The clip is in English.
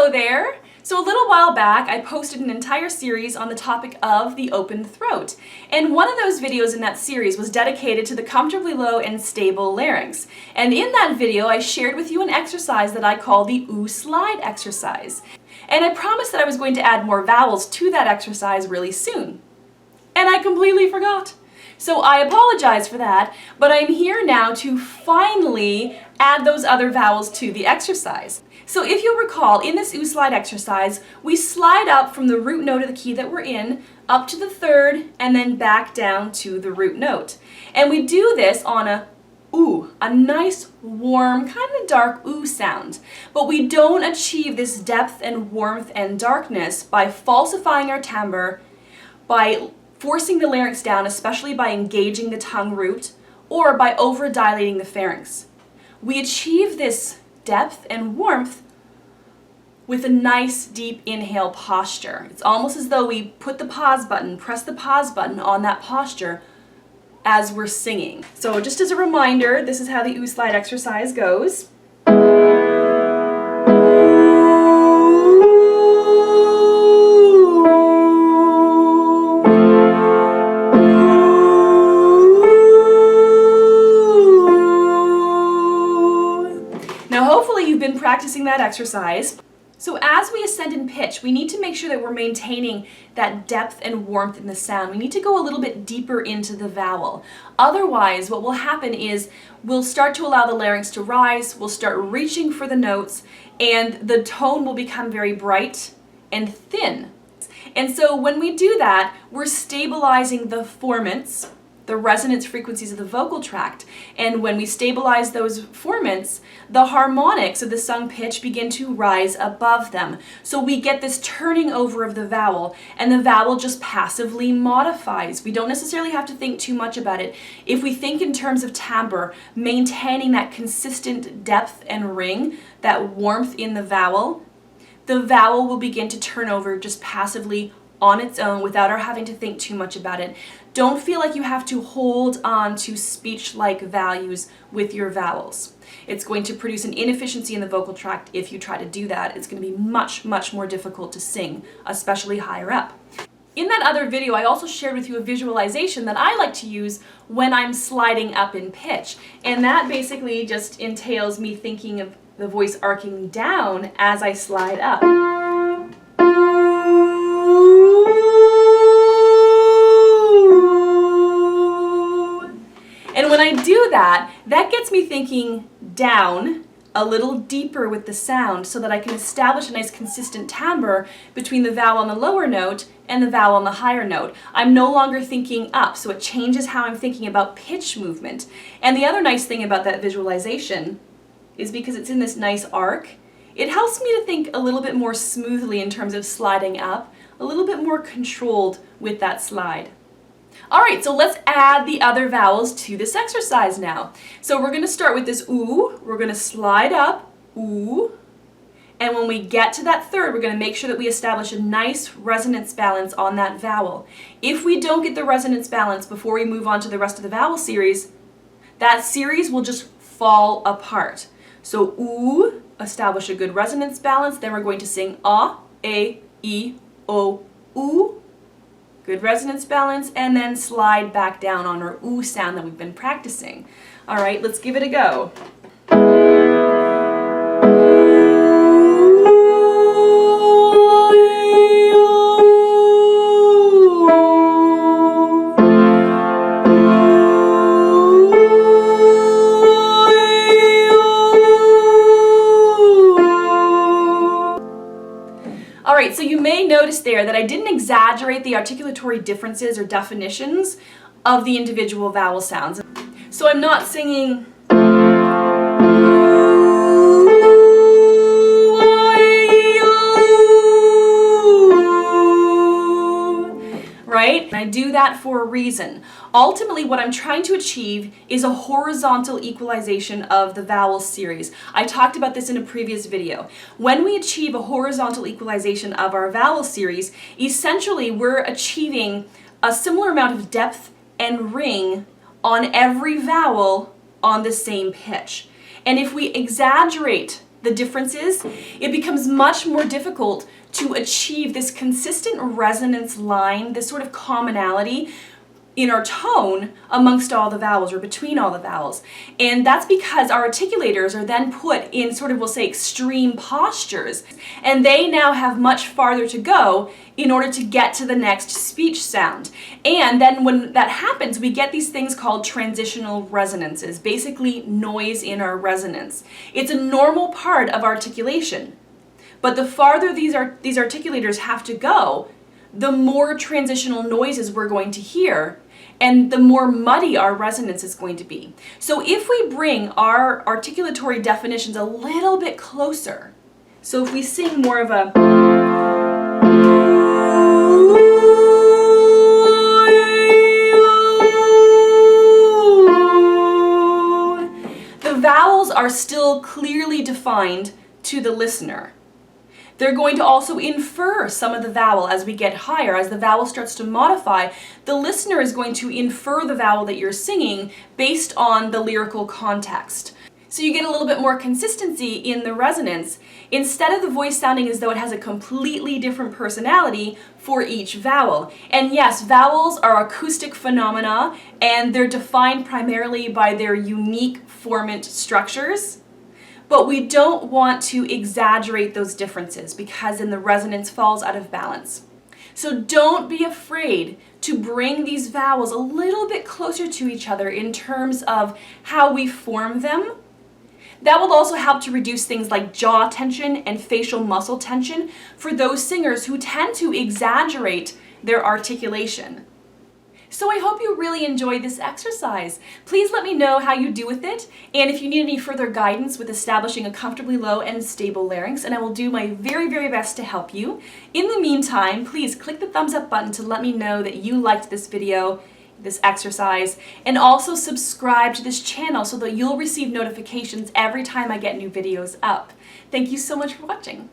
Hello there! So a little while back I posted an entire series on the topic of the open throat, and one of those videos in that series was dedicated to the comfortably low and stable larynx. And in that video I shared with you an exercise that I call the OO slide exercise. And I promised that I was going to add more vowels to that exercise really soon. And I completely forgot. So I apologize for that, but I'm here now to finally add those other vowels to the exercise. So if you'll recall, in this OO slide exercise, we slide up from the root note of the key that we're in, up to the third, and then back down to the root note. And we do this on a OO, a nice, warm, kind of dark OO sound. But we don't achieve this depth and warmth and darkness by falsifying our timbre, by forcing the larynx down, especially by engaging the tongue root, or by over-dilating the pharynx. We achieve this depth and warmth with a nice deep inhale posture. It's almost as though we put the pause button, press the pause button on that posture as we're singing. So just as a reminder, this is how the OO slide exercise goes. You've been practicing that exercise. So as we ascend in pitch, we need to make sure that we're maintaining that depth and warmth in the sound. We need to go a little bit deeper into the vowel. Otherwise, what will happen is we'll start to allow the larynx to rise, we'll start reaching for the notes, and the tone will become very bright and thin. And so when we do that, we're stabilizing the formants, the resonance frequencies of the vocal tract. And when we stabilize those formants, the harmonics of the sung pitch begin to rise above them. So we get this turning over of the vowel, and the vowel just passively modifies. We don't necessarily have to think too much about it. If we think in terms of timbre, maintaining that consistent depth and ring, that warmth in the vowel will begin to turn over just passively on its own without our having to think too much about it. Don't feel like you have to hold on to speech-like values with your vowels. It's going to produce an inefficiency in the vocal tract if you try to do that. It's going to be much, much more difficult to sing, especially higher up. In that other video, I also shared with you a visualization that I like to use when I'm sliding up in pitch. And that basically just entails me thinking of the voice arcing down as I slide up. And when I do that, that gets me thinking down a little deeper with the sound so that I can establish a nice consistent timbre between the vowel on the lower note and the vowel on the higher note. I'm no longer thinking up, so it changes how I'm thinking about pitch movement. And the other nice thing about that visualization is because it's in this nice arc, it helps me to think a little bit more smoothly in terms of sliding up, a little bit more controlled with that slide. Alright, so let's add the other vowels to this exercise now. So we're going to start with this OO, we're going to slide up, OO, and when we get to that third, we're going to make sure that we establish a nice resonance balance on that vowel. If we don't get the resonance balance before we move on to the rest of the vowel series, that series will just fall apart. So OO, establish a good resonance balance, then we're going to sing A, E, O, OO. Good resonance balance, and then slide back down on our OO sound that we've been practicing. All right, let's give it a go. Alright, so you may notice there that I didn't exaggerate the articulatory differences or definitions of the individual vowel sounds. So I'm not singing right? And I do that for a reason. Ultimately, what I'm trying to achieve is a horizontal equalization of the vowel series. I talked about this in a previous video. When we achieve a horizontal equalization of our vowel series, essentially we're achieving a similar amount of depth and ring on every vowel on the same pitch. And if we exaggerate the differences, it becomes much more difficult to achieve this consistent resonance line, this sort of commonality in our tone amongst all the vowels or between all the vowels. And that's because our articulators are then put in sort of, we'll say, extreme postures, and they now have much farther to go in order to get to the next speech sound. And then when that happens, we get these things called transitional resonances, basically noise in our resonance. It's a normal part of articulation, but the farther these articulators have to go, the more transitional noises we're going to hear, and the more muddy our resonance is going to be. So if we bring our articulatory definitions a little bit closer, so if we sing more of a the vowels are still clearly defined to the listener. They're going to also infer some of the vowel as we get higher. As the vowel starts to modify, the listener is going to infer the vowel that you're singing based on the lyrical context. So you get a little bit more consistency in the resonance, instead of the voice sounding as though it has a completely different personality for each vowel. And yes, vowels are acoustic phenomena, and they're defined primarily by their unique formant structures. But we don't want to exaggerate those differences because then the resonance falls out of balance. So don't be afraid to bring these vowels a little bit closer to each other in terms of how we form them. That will also help to reduce things like jaw tension and facial muscle tension for those singers who tend to exaggerate their articulation. So I hope you really enjoyed this exercise. Please let me know how you do with it, and if you need any further guidance with establishing a comfortably low and stable larynx, and I will do my very, very best to help you. In the meantime, please click the thumbs up button to let me know that you liked this video, this exercise, and also subscribe to this channel so that you'll receive notifications every time I get new videos up. Thank you so much for watching.